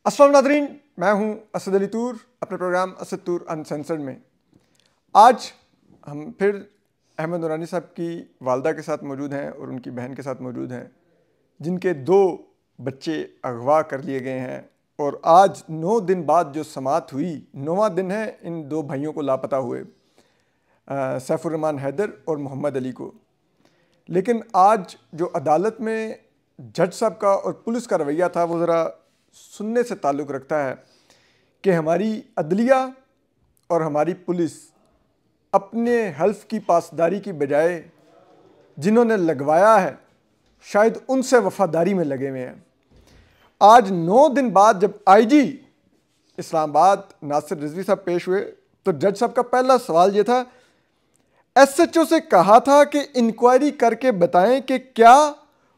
अस्सलाम नाज़रीन, मैं हूं असद अली तूर, अपने प्रोग्राम असद तूर अनसेंसर्ड में। आज हम फिर अहमद नूरानी साहब की वालदा के साथ मौजूद हैं और उनकी बहन के साथ मौजूद हैं, जिनके 2 बच्चे अगवा कर लिए गए हैं। और आज 9 दिन बाद जो समाअत हुई, 9वां दिन है इन 2 भाइयों को लापता हुए, सैफुर्रहमान हैदर और मोहम्मद अली को। लेकिन आज जो अदालत में जज साहब का और पुलिस का रवैया था, वो ज़रा सुनने से ताल्लुक़ रखता है कि हमारी अदलिया और हमारी पुलिस अपने हल्फ की पासदारी की बजाय जिन्होंने लगवाया है, शायद उनसे वफादारी में लगे हुए हैं। आज 9 दिन बाद जब आईजी इस्लामाबाद नासिर रिजवी साहब पेश हुए, तो जज साहब का पहला सवाल ये था, एसएचओ से कहा था कि इंक्वायरी करके बताएं कि क्या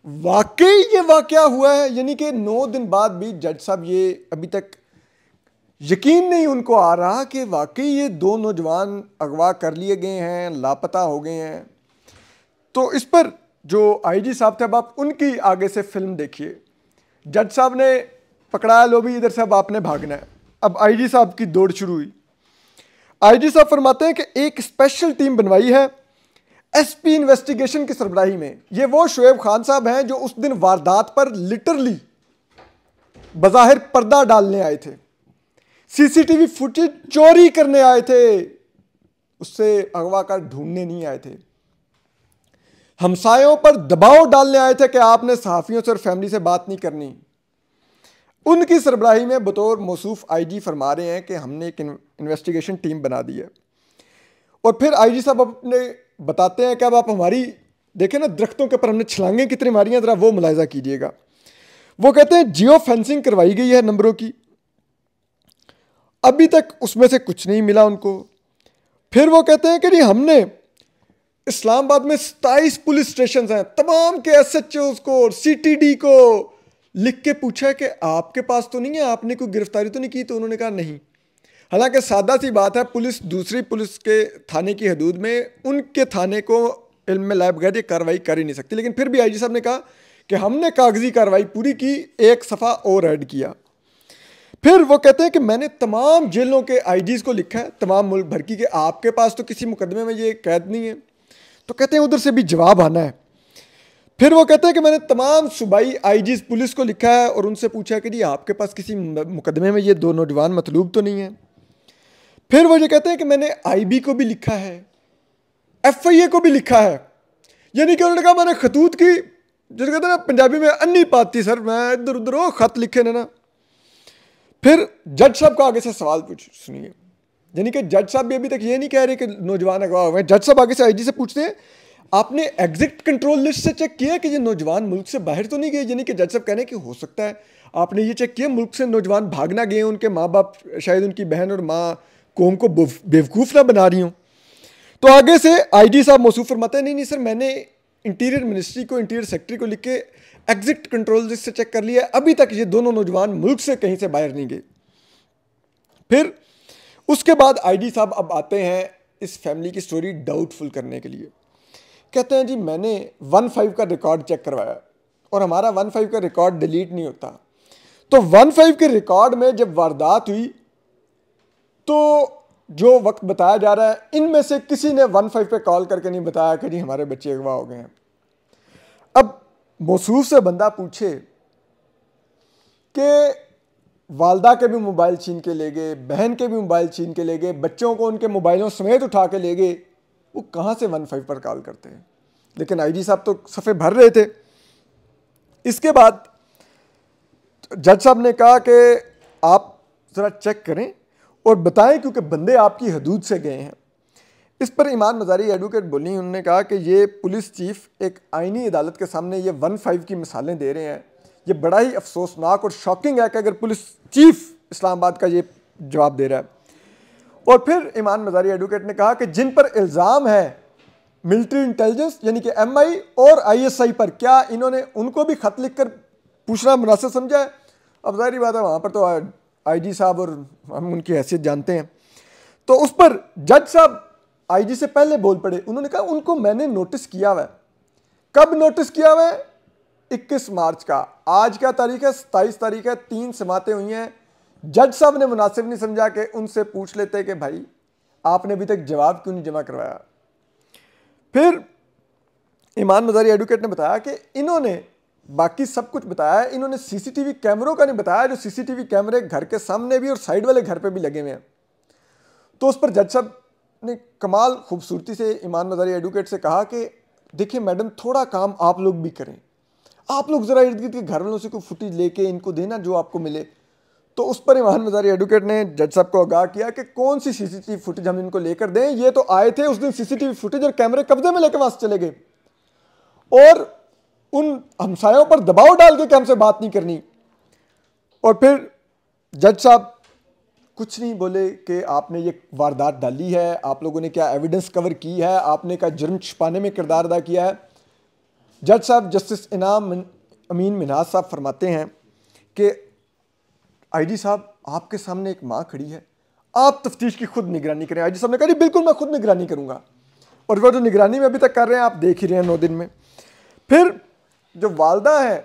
वाकई ये वाकया हुआ है। यानी कि 9 दिन बाद भी जज साहब ये अभी तक यकीन नहीं उनको आ रहा कि वाकई ये 2 नौजवान अगवा कर लिए गए हैं, लापता हो गए हैं। तो इस पर जो आईजी साहब थे, अब आप उनकी आगे से फिल्म देखिए। जज साहब ने पकड़ाया, लो भी इधर से अब आपने भागना है। अब आईजी साहब की दौड़ शुरू हुई। आईजी साहब फरमाते हैं कि एक स्पेशल टीम बनवाई है एसपी इन्वेस्टिगेशन की सरबराही में। ये वो शुएब खान साहब हैं जो उस दिन वारदात पर लिटरली बज़ाहिर पर्दा डालने आए थे, सीसीटीवी फुटेज चोरी करने आए थे, उससे अगवाकार ढूंढने नहीं आए थे। हमसायों पर दबाव डालने आए थे कि आपने सहाफियों से और फैमिली से बात नहीं करनी। उनकी सरबराही में बतौर मौसूफ आईजी फरमा रहे हैं कि हमने एक इन्वेस्टिगेशन टीम बना दी है। और फिर आईजी साहब अपने बताते हैं कि अब आप हमारी देखें ना, दरख्तों के ऊपर हमने छलांगें कितनी मारी हैं, जरा वो मुलाहिजा कीजिएगा। वो कहते हैं जियो फेंसिंग करवाई गई है नंबरों की, अभी तक उसमें से कुछ नहीं मिला उनको। फिर वो कहते हैं कि जी हमने इस्लामाबाद में 27 पुलिस स्टेशन हैं, तमाम के एसएचओ को और सीटीडी को लिख के पूछा है कि आपके पास तो नहीं है, आपने कोई गिरफ्तारी तो नहीं की? तो उन्होंने कहा नहीं। हालांकि सादा सी बात है, पुलिस दूसरी पुलिस के थाने की हदूद में उनके थाने को इल्म में लाए बगैर ये कार्रवाई कर ही नहीं सकती। लेकिन फिर भी आईजी साहब ने कहा कि हमने कागजी कार्रवाई पूरी की, एक सफ़ा और ऐड किया। फिर वो कहते हैं कि मैंने तमाम जेलों के आईजीज़ को लिखा है, तमाम मुल्क भर की, कि आपके पास तो किसी मुकदमे में ये कैद नहीं है। तो कहते हैं उधर से भी जवाब आना है। फिर वो कहते हैं कि मैंने तमाम सूबाई आईजीज़ पुलिस को लिखा है और उनसे पूछा कि जी आपके पास किसी मुकदमे में ये 2 नौजवान मतलूब तो नहीं है। फिर वो ये कहते हैं कि मैंने आईबी को भी लिखा है, एफआईए को भी लिखा है। यानी कि उन्होंने कहा मैंने खतूत की, जिसे कहते हैं ना पंजाबी में अन्नी पाती सर, मैं इधर उधर वो खत लिखे ने ना। फिर जज साहब का आगे से सवाल सुनिए। यानी कि जज साहब भी अभी तक ये नहीं कह रहे कि नौजवान अगवा हुए हैं। जज साहब आगे से आईजी से पूछते हैं, आपने एग्जिट कंट्रोल लिस्ट से चेक किया कि ये नौजवान मुल्क से बाहर तो नहीं गए? यानी कि जज साहब कहने की हो सकता है आपने ये चेक किया मुल्क से नौजवान भागना गए, उनके माँ बाप शायद उनकी बहन और माँ कौम को बेवकूफ़ ना बना रही हूँ। तो आगे से आईजी साहब मौसूफ फरमाते हैं, नहीं सर, मैंने इंटीरियर मिनिस्ट्री को, इंटीरियर सेक्रेटरी को लिख के एग्जिट कंट्रोल लिस्ट से चेक कर लिया, अभी तक ये दोनों नौजवान मुल्क से कहीं से बाहर नहीं गए। फिर उसके बाद आईजी साहब अब आते हैं इस फैमिली की स्टोरी डाउटफुल करने के लिए। कहते हैं जी मैंने 15 का रिकॉर्ड चेक करवाया और हमारा 15 का रिकॉर्ड डिलीट नहीं होता। तो 15 के रिकॉर्ड में जब वारदात हुई तो जो वक्त बताया जा रहा है, इनमें से किसी ने 15 पे कॉल करके नहीं बताया कि जी हमारे बच्चे अगवा हो गए हैं। अब मौसूफ से बंदा पूछे कि वालदा के भी मोबाइल छीन के ले गए, बहन के भी मोबाइल छीन के ले गए, बच्चों को उनके मोबाइलों समेत उठा के ले गए, वो कहाँ से 15 पर कॉल करते हैं? लेकिन आईजी साहब तो सफ़े भर रहे थे। इसके बाद जज साहब ने कहा कि आप ज़रा चेक करें और बताएं, क्योंकि बंदे आपकी हदूद से गए हैं। इस पर ईमान मज़ारी एडवोकेट बोली, उन्होंने कहा कि ये पुलिस चीफ एक आईनी अदालत के सामने ये 15 की मिसालें दे रहे हैं। ये बड़ा ही अफसोसनाक और शॉकिंग है कि अगर पुलिस चीफ इस्लामाबाद का ये जवाब दे रहा है। और फिर ईमान मज़ारी एडवोकेट ने कहा कि जिन पर इल्ज़ाम है मिलिट्री इंटेलिजेंस यानी कि एमआई और आईएसआई पर, क्या इन्होंने उनको भी ख़त लिख कर पूछना मुनासिब समझा है? अब ज़ाहिर बात है वहाँ पर तो आईजी साहब और हम उनकी हैसियत जानते हैं। तो उस पर जज साहब आईजी से पहले बोल पड़े। उन्होंने कहा उनको मैंने नोटिस किया हुआ है। कब नोटिस किया हुआ है? 21 मार्च का, आज क्या तारीख है, 27 तारीख है, 3 समातें हुई हैं। जज साहब ने मुनासिब नहीं समझा कि उनसे पूछ लेते कि भाई आपने अभी तक जवाब क्यों नहीं जमा करवाया। फिर ईमान मजारी एडवोकेट ने बताया कि इन्होंने बाकी सब कुछ बताया है, इन्होंने सीसीटीवी कैमरों का नहीं बताया, जो सीसीटीवी कैमरे घर के सामने भी और साइड वाले घर पे भी लगे हुए हैं। तो उस पर जज साहब ने कमाल खूबसूरती से ईमान मजारी एडवोकेट से कहा कि देखिए मैडम, थोड़ा काम आप लोग भी करें, आप लोग जरा इर्द गिर्द के घर वालों से कोई फुटेज लेके इनको देना जो आपको मिले। तो उस पर ईमान मजारी एडवोकेट ने जज साहब को आगाह किया कि कौन सी सीसीटीवी फुटेज हम इनको लेकर दें, ये तो आए थे उस दिन सीसीटीवी फुटेज और कैमरे कब्जे में लेकर वहां से चले गए, और उन हमसायों पर दबाव डाल के कि हमसे बात नहीं करनी। और फिर जज साहब कुछ नहीं बोले कि आपने ये वारदात डाली है, आप लोगों ने क्या एविडेंस कवर की है, आपने क्या जुर्म छिपाने में किरदार अदा किया है। जज साहब जस्टिस इनाम अमीन मिन्हाज साहब फरमाते हैं कि आईजी साहब आपके सामने एक माँ खड़ी है, आप तफ्तीश की खुद निगरानी करें। आईजी साहब ने कहा जी बिल्कुल मैं खुद निगरानी करूंगा, और वो जो निगरानी में अभी तक कर रहे हैं आप देख ही रहे हैं 9 दिन में। फिर जो वालदा है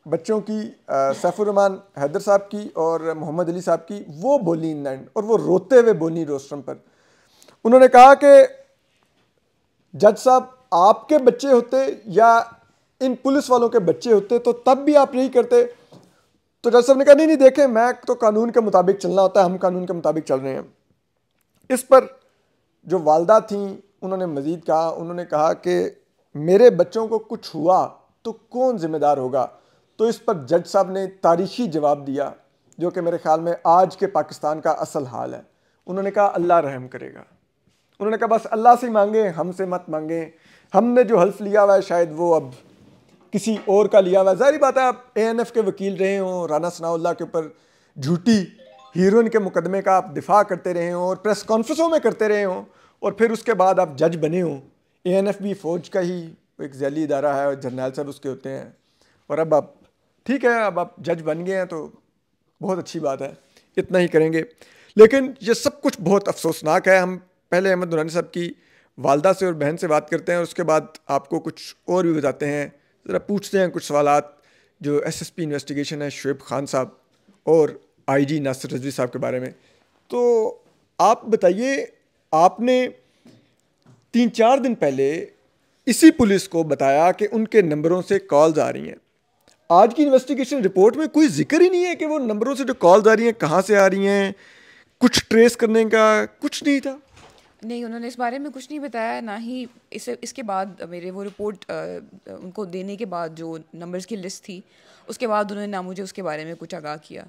बच्चों की, सैफुर्रहमान हैदर साहब की और मोहम्मद अली साहब की, वो बोली इन एंड, और वो रोते हुए बोली रोस्ट्रम पर। उन्होंने कहा कि जज साहब आपके बच्चे होते या इन पुलिस वालों के बच्चे होते तो तब भी आप यही करते। तो जज साहब ने कहा नहीं नहीं देखें, मैं तो कानून के मुताबिक चलना होता है, हम कानून के मुताबिक चल रहे हैं। इस पर जो वालदा थी उन्होंने मजीद कहा, उन्होंने कहा कि मेरे बच्चों को कुछ हुआ तो कौन जिम्मेदार होगा। तो इस पर जज साहब ने तारीखी जवाब दिया जो कि मेरे ख्याल में आज के पाकिस्तान का असल हाल है। उन्होंने कहा अल्लाह रहम करेगा। उन्होंने कहा बस अल्लाह से मांगे, हमसे मत मांगे, हमने जो हल्फ लिया हुआ है शायद वो अब किसी और का लिया हुआ है। ज़ाहिर बात है आप ANF के वकील रहे हों, राना सनाउल्लाह के ऊपर झूठी हीरोइन के मुकदमे का आप दिफा करते रहे हों और प्रेस कॉन्फ्रेंसों में करते रहे हों, और फिर उसके बाद आप जज बने हों। ANF भी फ़ौज का ही एक जैली इदारा है और जर्नैल साहब उसके होते हैं, और अब आप ठीक है, अब आप जज बन गए हैं तो बहुत अच्छी बात है, इतना ही करेंगे। लेकिन ये सब कुछ बहुत अफसोसनाक है। हम पहले अहमद दुरानी साहब की वालदा से और बहन से बात करते हैं और उसके बाद आपको कुछ और भी बताते हैं, ज़रा पूछते हैं कुछ सवालात जो SSP इन्वेस्टिगेशन है शुएब खान साहब और IG नासिर रजवी साहब के बारे में। तो आप बताइए, आपने 3-4 दिन पहले इसी पुलिस को बताया कि उनके नंबरों से कॉल्स आ रही हैं। आज की इन्वेस्टिगेशन रिपोर्ट में कोई जिक्र ही नहीं है कि वो नंबरों से जो कॉल्स आ रही हैं कहाँ से आ रही हैं, कुछ ट्रेस करने का कुछ नहीं था। नहीं, उन्होंने इस बारे में कुछ नहीं बताया, ना ही इसके बाद मेरे वो रिपोर्ट उनको देने के बाद जो नंबर्स की लिस्ट थी उसके बाद उन्होंने ना मुझे उसके बारे में कुछ आगाह किया।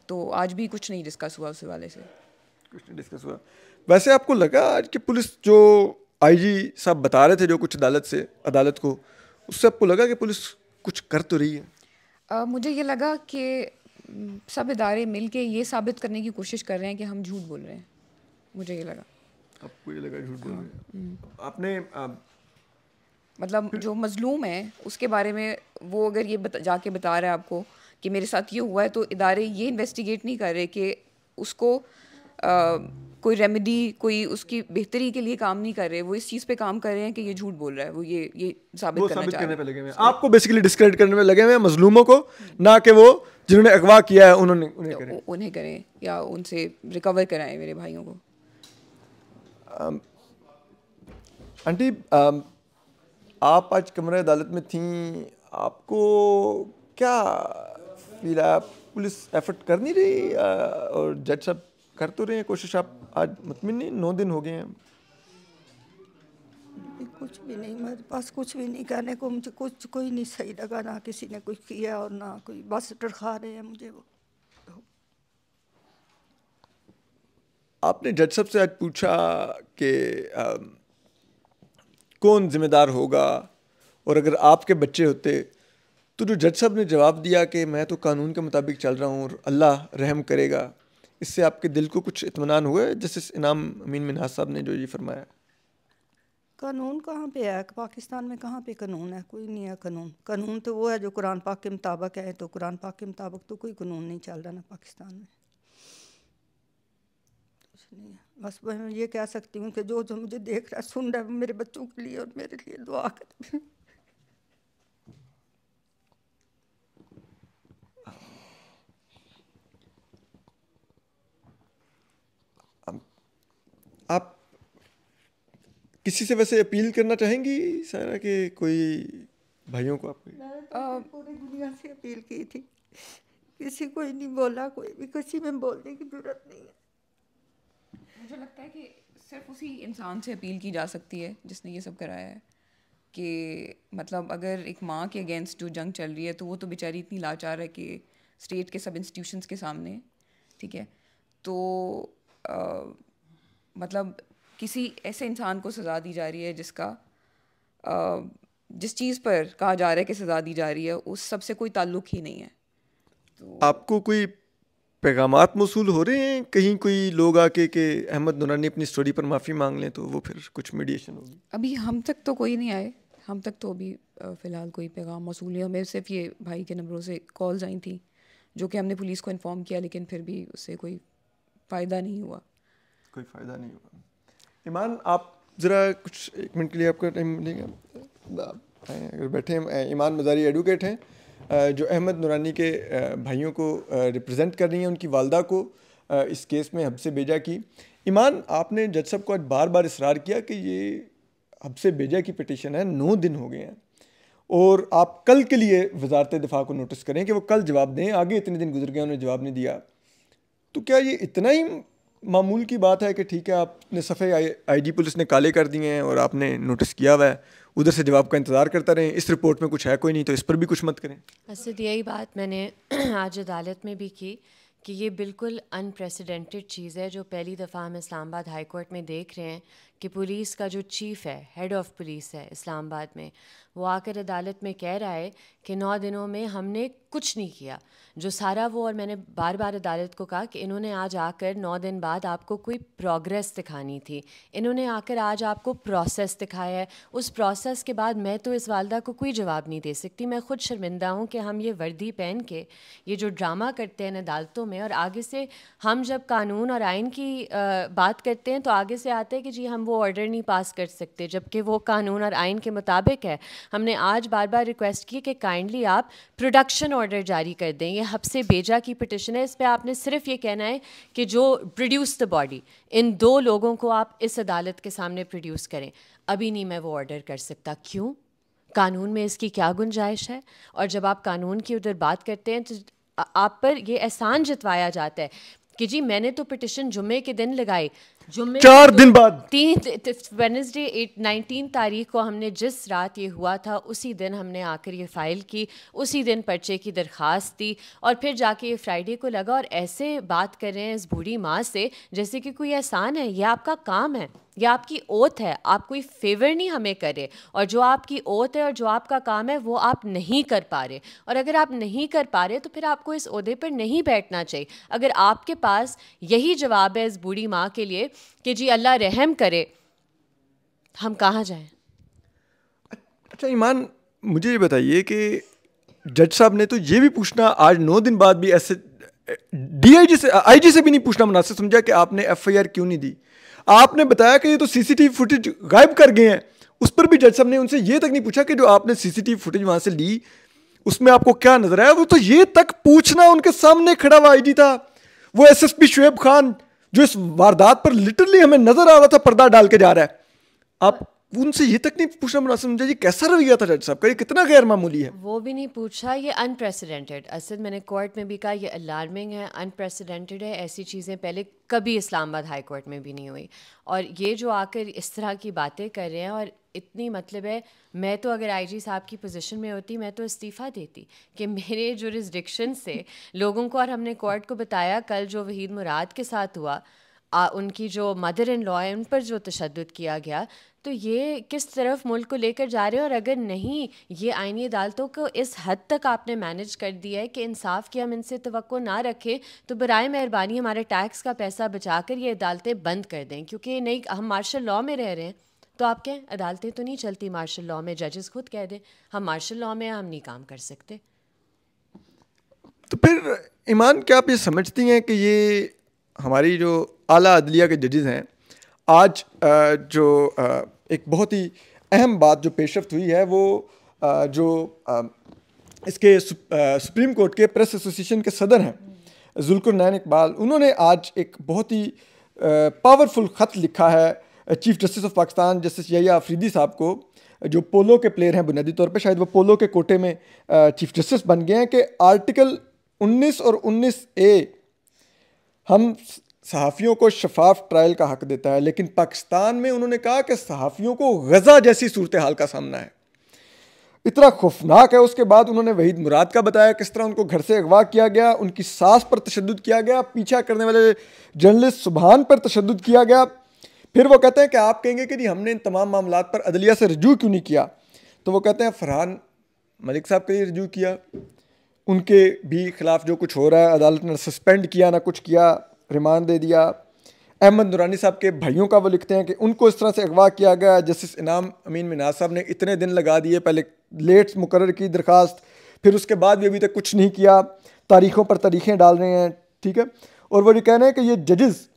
तो आज भी कुछ नहीं डिस्कस हुआ उस वाले से, कुछ नहीं डिस्कस हुआ। वैसे आपको लगा आज की पुलिस जो IG साहब बता रहे थे जो कुछ अदालत को, उससे आपको लगा कि पुलिस कुछ कर तो रही है? मुझे ये लगा कि सब इदारे मिल के ये साबित करने की कोशिश कर रहे हैं कि हम झूठ बोल रहे हैं। मुझे ये लगा। आपको ये लगा झूठ बोल रहे हैं? आपने मतलब जो मजलूम है उसके बारे में वो अगर ये जाके बता रहा है आपको कि मेरे साथ ये हुआ है, तो इदारे ये इन्वेस्टिगेट नहीं कर रहे कि उसको कोई रेमेडी, कोई उसकी बेहतरी के लिए काम नहीं कर रहे, वो इस चीज़ पे काम कर रहे हैं कि ये झूठ बोल रहा है, वो ये साबित करना चाह रहे पे लगे हुए हैं। आपको बेसिकली डिस्क्रेडिट करने में लगे हुए हैं मजलूमों को, ना कि वो जिन्होंने अगवा किया है उन्हें करें या उनसे रिकवर कराएं मेरे भाइयों को। आंटी, आप आज कमरे अदालत में थी, आपको क्या फील आया? पुलिस एफर्ट कर नहीं रही और जज साहब कर तो रहे हैं कोशिश, आप आज मुतमिन नहीं? 9 दिन हो गए हैं। कुछ भी नहीं, मेरे पास कुछ भी नहीं करने को, मुझे कुछ कोई नहीं सही लगा, ना किसी ने कुछ किया और ना कोई, बस डरखा रहे हैं मुझे वो। आपने जज साहब से आज पूछा कि कौन जिम्मेदार होगा, और अगर आपके बच्चे होते, तो जो जज साहब ने जवाब दिया कि मैं तो कानून के मुताबिक चल रहा हूँ और अल्लाह रहम करेगा, इससे आपके दिल को कुछ इत्मीनान हुआ है? जस्टिस इनाम अमीन मिन्हाज साहब ने जो ये फरमाया। कानून कहाँ पे है पाकिस्तान में? कहाँ पे कानून है? कोई नहीं है कानून। कानून तो वो है जो कुरान पाक के मुताबिक है, तो कुरान पाक के मुताबिक तो कोई कानून नहीं चल रहा ना पाकिस्तान में, कुछ नहीं है। बस मैं ये कह सकती हूँ कि जो जो मुझे देख रहा है, सुन रहा है, मेरे बच्चों के लिए और मेरे लिए दुआ करें। किसी से वैसे अपील करना चाहेंगी सारा कि कोई भाइयों को आपको? पूरी दुनिया से अपील की थी, किसी को ही नहीं बोला, कोई भी किसी में बोलने की जरूरत नहीं है। मुझे लगता है कि सिर्फ उसी इंसान से अपील की जा सकती है जिसने ये सब कराया है, कि मतलब अगर एक माँ के अगेंस्ट जो जंग चल रही है तो वो तो बेचारी इतनी लाचार है कि स्टेट के सब इंस्टीट्यूशंस के सामने, ठीक है, तो मतलब किसी ऐसे इंसान को सज़ा दी जा रही है जिसका जिस चीज़ पर कहा जा रहा है कि सज़ा दी जा रही है उस सब से कोई ताल्लुक़ ही नहीं है। तो आपको कोई पैगामात मौसूल हो रहे हैं कहीं, कोई लोग आके कि अहमद नूरानी अपनी स्टोरी पर माफ़ी मांग लें तो वो फिर कुछ मीडिएशन होगी? अभी हम तक तो कोई नहीं आए, हम तक तो अभी फ़िलहाल कोई पैगाम मौसूल नहीं। हमें सिर्फ ये भाई के नंबरों से कॉल्स आई थी जो कि हमने पुलिस को इन्फॉर्म किया, लेकिन फिर भी उससे कोई फ़ायदा नहीं हुआ। कोई फ़ायदा नहीं हुआ। ईमान, आप ज़रा कुछ 1 मिनट के लिए आपका टाइम मिलेगा? अगर बैठे हैं, ईमान मज़ारी एडवोकेट हैं जो अहमद नूरानी के भाइयों को रिप्रेजेंट कर रही हैं, उनकी वालदा को इस केस में हब से भेजा की। ईमान, आपने जज साहब को आज बार बार इसरार किया कि ये हब से भेजा की पिटीशन है, 9 दिन हो गए हैं और आप कल के लिए वजारत दिफा को नोटिस करें कि वो कल जवाब दें। आगे इतने दिन गुजर गए, उन्होंने जवाब नहीं दिया। तो क्या ये इतना ही मामूल की बात है कि ठीक है आपने सफ़े आईजी पुलिस ने काले कर दिए हैं और आपने नोटिस किया हुआ है, उधर से जवाब का इंतज़ार करता रहें, इस रिपोर्ट में कुछ है कोई नहीं तो इस पर भी कुछ मत करें? असद, यही बात मैंने आज अदालत में भी की कि ये बिल्कुल अनप्रेसिडेंटेड चीज़ है जो पहली दफ़ा हम इस्लामाबाद हाई कोर्ट में देख रहे हैं कि पुलिस का जो चीफ़ है, हेड ऑफ़ पुलिस है इस्लामाबाद में, वो आकर अदालत में कह रहा है कि 9 दिनों में हमने कुछ नहीं किया। जो सारा वो, और मैंने बार बार अदालत को कहा कि इन्होंने आज आकर 9 दिन बाद आपको कोई प्रोग्रेस दिखानी थी, इन्होंने आकर आज आपको प्रोसेस दिखाया है। उस प्रोसेस के बाद मैं तो इस वालदा को कोई जवाब नहीं दे सकती। मैं ख़ुद शर्मिंदा हूँ कि हम ये वर्दी पहन के ये जो ड्रामा करते हैं अदालतों में, और आगे से हम जब कानून और आइन की बात करते हैं तो आगे से आते हैं कि जी हम वो ऑर्डर नहीं पास कर सकते, जबकि वो कानून और आइन के मुताबिक है। हमने आज बार बार रिक्वेस्ट की कि काइंडली आप प्रोडक्शन ऑर्डर जारी कर दें। ये हब से भेजा की पिटिशन है, इस पर आपने सिर्फ ये कहना है कि जो प्रोड्यूस द बॉडी, इन 2 लोगों को आप इस अदालत के सामने प्रोड्यूस करें। अभी नहीं मैं वो ऑर्डर कर सकता। क्यों? कानून में इसकी क्या गुंजाइश है? और जब आप कानून की उधर बात करते हैं तो आप पर ये एहसान जतवाया जाता है कि जी मैंने तो पिटिशन जुम्मे के दिन लगाई, जुम्मे 4 दिन बाद 3 वेडनेसडे 19 तारीख को हमने जिस रात ये हुआ था उसी दिन हमने आकर ये फ़ाइल की, उसी दिन पर्चे की दरख्वास्त दी, और फिर जाके ये फ्राइडे को लगा। और ऐसे बात कर रहे हैं इस बूढ़ी माँ से जैसे कि कोई एहसान है। यह आपका काम है, यह आपकी ओथ है, आप कोई फेवर नहीं हमें करे, और जो आपकी ओथ है और जो आपका काम है वो आप नहीं कर पा रहे। और अगर आप नहीं कर पा रहे तो फिर आपको इस ओहदे पर नहीं बैठना चाहिए। अगर आपके पास यही जवाब है इस बूढ़ी माँ के लिए कि जी अल्लाह रहम करे, हम कहाँ जाएं? अच्छा ईमान, मुझे ये बताइए कि जज साहब ने तो ये भी पूछना आज 9 दिन बाद भी ऐसे डीआईजी से, आईजी से भी नहीं पूछना मुनासिब समझा कि आपने एफआईआर क्यों नहीं दी। आपने बताया कि ये तो सीसीटीवी फुटेज गायब कर गए हैं, उस पर भी जज साहब ने उनसे ये तक नहीं पूछा कि जो आपने सीसीटीवी फुटेज वहाँ से ली उसमें आपको क्या नजर आया। वो तो ये तक पूछना, उनके सामने खड़ा हुआ आईजी था, वो एसएसपी शुएब खान जो इस वारदात पर लिटरली हमें नजर आ रहा था पर्दा डाल के जा रहा है, आप उनसे ये तक नहीं पूछना मुनासिब समझा जी कैसा रवैया था जज साहब का, ये कितना गैर मामूली है? वो भी नहीं पूछा। ये अनप्रेसिडेंटेड, असद मैंने कोर्ट में भी कहा ये अलार्मिंग है, अनप्रेसिडेंटेड है। ऐसी चीज़ें पहले कभी इस्लामाबाद हाई कोर्ट में भी नहीं हुई। और ये जो आकर इस तरह की बातें कर रहे हैं, और इतनी मतलब है, मैं तो अगर आईजी साहब की पोजीशन में होती मैं तो इस्तीफ़ा देती कि मेरे जुरिस्डिक्शन से लोगों को, और हमने कोर्ट को बताया कल जो वहीद मुराद के साथ हुआ, उनकी जो मदर इन लॉ है उन पर जो तशद्दुद किया गया, तो ये किस तरफ मुल्क को लेकर जा रहे हैं। और अगर नहीं ये आईनी अदालतों को इस हद तक आपने मैनेज कर दिया है कि इंसाफ की हम इनसे तवक्को ना रखें, तो बराए मेहरबानी हमारे टैक्स का पैसा बचाकर ये अदालतें बंद कर दें। क्योंकि नहीं, हम मार्शल लॉ में रह रहे हैं, तो आप कहें अदालतें तो नहीं चलती मार्शल लॉ में, जजेस खुद कह दें हम मार्शल लॉ में हम नहीं काम कर सकते। तो फिर ईमान, क्या आप ये समझती हैं कि ये हमारी जो आला अदलिया के जजेस हैं, आज जो एक बहुत ही अहम बात जो पेशरफ्त हुई है वो जो इसके सुप्रीम कोर्ट के प्रेस एसोसिएशन के सदर हैं जुल्कुरनैन इकबाल, उन्होंने आज एक बहुत ही पावरफुल ख़त लिखा है chief justice of Pakistan justice Yahya Afridi साहब को, जो पोलो के प्लेयर हैं बुनियादी तौर पे, शायद वो पोलो के कोटे में चीफ जस्टिस बन गए हैं, कि आर्टिकल 19 और 19A हम सहाफ़ियों को शफाफ ट्रायल का हक देता है, लेकिन पाकिस्तान में उन्होंने कहा कि सहाफ़ियों को गज़ा जैसी सूरत हाल का सामना है, इतना खौफनाक है। उसके बाद उन्होंने वहीद मुराद का बताया किस तरह उनको घर से अगवा किया गया, उनकी सास पर तशद्दुद किया गया, पीछा करने वाले जर्नलिस्ट सुबहान पर तशद्दुद किया गया। फिर वो कहते हैं कि आप कहेंगे कि नहीं हमने इन तमाम मामलात पर अदलिया से रजू क्यों नहीं किया, तो वो कहते हैं फरहान मलिक साहब के लिए रजू किया, उनके भी खिलाफ जो कुछ हो रहा है अदालत ने सस्पेंड किया, ना कुछ किया, रिमांड दे दिया। अहमद नूरानी साहब के भाइयों का वो लिखते हैं कि उनको इस तरह से अगवा किया गया, जस्टिस इनाम अमीन मिनाज साहब ने इतने दिन लगा दिए, पहले लेट मुकर्रर की दरख्वास्त, फिर उसके बाद भी अभी तक कुछ नहीं किया, तारीखों पर तारीखें डाल रहे हैं, ठीक है। और वो ये कह रहे हैं कि ये जजेस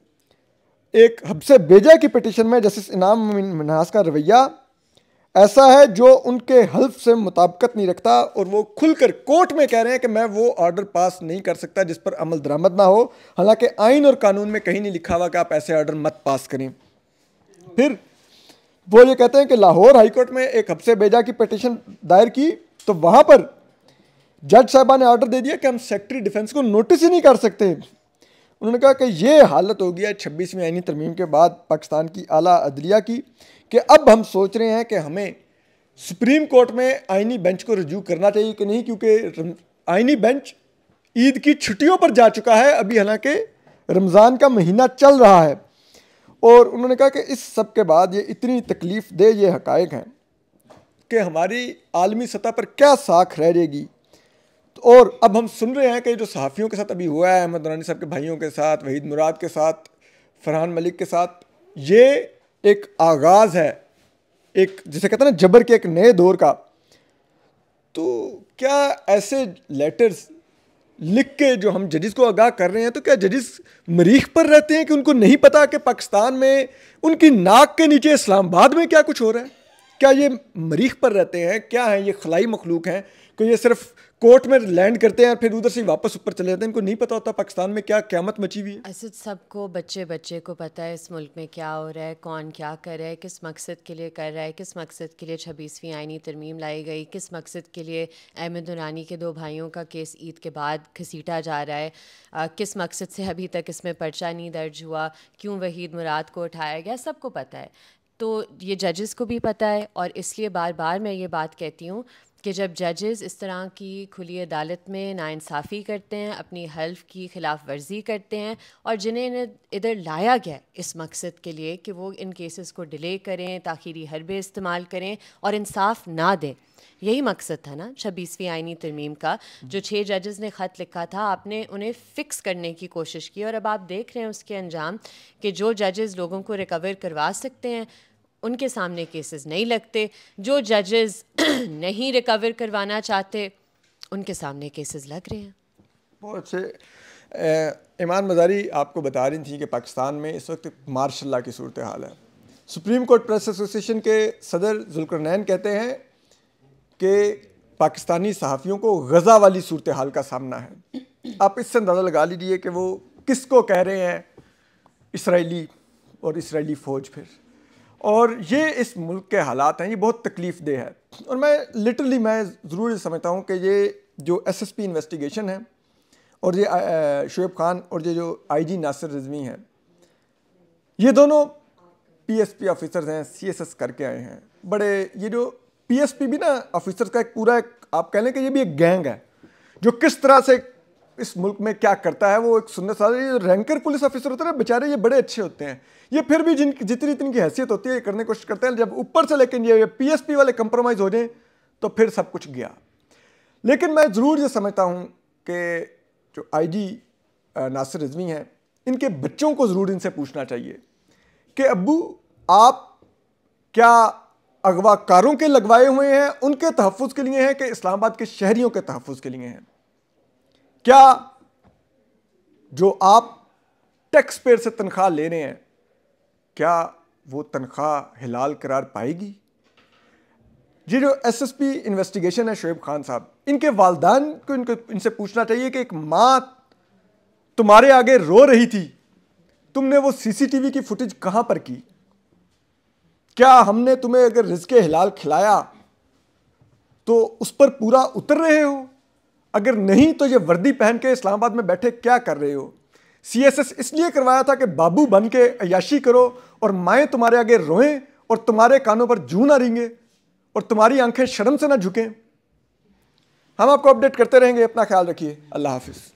एक हब्से बेजा की पिटिशन में जस्टिस इनाम अमीन मिनाज का रवैया ऐसा है जो उनके हल्फ से मुताबिकत नहीं रखता, और वो खुलकर कोर्ट में कह रहे हैं कि मैं वो ऑर्डर पास नहीं कर सकता जिस पर अमल दरामद ना हो, हालांकि आइन और कानून में कहीं नहीं लिखा हुआ कि आप ऐसे ऑर्डर मत पास करें। फिर वो ये कहते हैं कि लाहौर हाई कोर्ट में एक हफ्ते बेजा की पिटीशन दायर की, तो वहाँ पर जज साहबा ने ऑर्डर दे दिया कि हम सेक्रेटरी डिफेंस को नोटिस ही नहीं कर सकते। उन्होंने कहा कि ये हालत हो गया 26वीं आईनी तरमीम के बाद पाकिस्तान की आला अदलिया की, कि अब हम सोच रहे हैं कि हमें सुप्रीम कोर्ट में आईनी बेंच को रजू करना चाहिए कि नहीं, क्योंकि आईनी बेंच ईद की छुट्टियों पर जा चुका है अभी, हालांकि रमज़ान का महीना चल रहा है। और उन्होंने कहा कि इस सब के बाद ये इतनी तकलीफ़ दे ये हक़ाइक़ हैं कि हमारी आलमी सतह पर क्या साख रह जाएगी। और अब हम सुन रहे हैं कि जो सहाफ़ियों के साथ अभी हुआ है, अहमद नूरानी साहब के भाइयों के साथ, वहीद मुराद के साथ, फरहान मलिक के साथ, ये एक आगाज़ है एक, जिसे कहते हैं ना, जबर के एक नए दौर का। तो क्या ऐसे लेटर्स लिख के जो हम जजेस को आगाह कर रहे हैं, तो क्या जजेस मरीख पर रहते हैं कि उनको नहीं पता कि पाकिस्तान में उनकी नाक के नीचे इस्लामाबाद में क्या कुछ हो रहा है? क्या ये मरीख पर रहते हैं? क्या है ये खलाई मखलूक हैं कि ये सिर्फ कोर्ट में लैंड करते हैं फिर उधर से वापस ऊपर चले जाते हैं? इनको नहीं पता होता पाकिस्तान में क्या क़यामत मची हुई है। असद सबको बच्चे बच्चे को पता है इस मुल्क में क्या हो रहा है, कौन क्या कर रहा है, किस मकसद के लिए कर रहा है, किस मकसद के लिए 26वीं आईनी तरमीम लाई गई, किस मकसद के लिए अहमद नूरानी के 2 भाइयों का केस ईद के बाद घसीटा जा रहा है, किस मकसद से अभी तक इसमें पर्चा नहीं दर्ज हुआ, क्यों वहीद मुराद को उठाया गया, सबको पता है। तो ये जजेस को भी पता है, और इसलिए बार बार मैं ये बात कहती हूँ कि जब जजेस इस तरह की खुली अदालत में नाइंसाफ़ी करते हैं, अपनी हल्फ की खिलाफ वर्जी करते हैं, और जिन्हें इधर लाया गया इस मकसद के लिए कि वो इन केसेस को डिले करें, ताख़ीरी हरबे इस्तेमाल करें और इंसाफ ना दें, यही मकसद था ना 26वीं आईनी तरमीम का। जो 6 जजेस ने ख़त लिखा था, आपने उन्हें फ़िक्स करने की कोशिश की, और अब आप देख रहे हैं उसके अंजाम कि जो जजेस लोगों को रिकवर करवा सकते हैं उनके सामने केसेस नहीं लगते, जो जजेस नहीं रिकवर करवाना चाहते उनके सामने केसेस लग रहे हैं। बहुत अच्छे। ईमान मज़ारी आपको बता रही थी कि पाकिस्तान में इस वक्त मार्शल लॉ की सूरत हाल है। सुप्रीम कोर्ट प्रेस एसोसिएशन के सदर जुल्करनैन कहते हैं कि पाकिस्तानी सहाफ़ियों को गज़ा वाली सूरत हाल का सामना है। आप इससे अंदाज़ा लगा लीजिए कि वो किसको कह रहे हैं, इसराइली और इसराइली फ़ौज। फिर और ये इस मुल्क के हालात हैं, ये बहुत तकलीफ़ दे है। और मैं लिटरली मैं ज़रूर समझता हूँ कि ये जो SSP इन्वेस्टिगेशन है और ये शोएब खान और ये जो IG नासिर रिजवी हैं, ये दोनों PSP ऑफिसर्स हैं, CSS करके आए हैं। बड़े ये जो PSP भी ना ऑफिसर्स का एक पूरा आप कह लें कि ये भी एक गैंग है जो किस तरह से इस मुल्क में क्या करता है। वो एक सुन्नत साल ये रैंकर पुलिस ऑफिसर होते हैं बेचारे, ये बड़े अच्छे होते हैं, ये फिर भी जितनी इनकी हैसियत होती है ये करने की कोशिश करते हैं। जब ऊपर से लेकिन ये PSP वाले कंप्रोमाइज़ हो जाए तो फिर सब कुछ गया। लेकिन मैं ज़रूर ये समझता हूँ कि जो IG नासिर रिजवी हैं, इनके बच्चों को ज़रूर इनसे पूछना चाहिए कि अब्बू आप क्या अगवाकारों के लगवाए हुए हैं उनके तहफ़्फ़ुज़ के लिए हैं कि इस्लामाबाद के शहरियों के तहफ़्फ़ुज़ के लिए हैं? क्या जो आप टैक्स पेयर से तनख्वाह ले रहे हैं, क्या वो तनख्वाह हिलाल करार पाएगी? ये जो SSP इन्वेस्टिगेशन है शोएब खान साहब, इनके वालिदैन को इनसे पूछना चाहिए कि एक माँ तुम्हारे आगे रो रही थी, तुमने वो CCTV की फुटेज कहाँ पर की? क्या हमने तुम्हें अगर रिज़्क़े हिलाल खिलाया तो उस पर पूरा उतर रहे हो? अगर नहीं तो ये वर्दी पहन के इस्लामाबाद में बैठे क्या कर रहे हो? CSS इसलिए करवाया था कि बाबू बन के अय्याशी करो और माएँ तुम्हारे आगे रोएं और तुम्हारे कानों पर जूं ना रेंगे और तुम्हारी आंखें शर्म से ना झुकें। हम आपको अपडेट करते रहेंगे। अपना ख्याल रखिए। अल्लाह हाफिज़।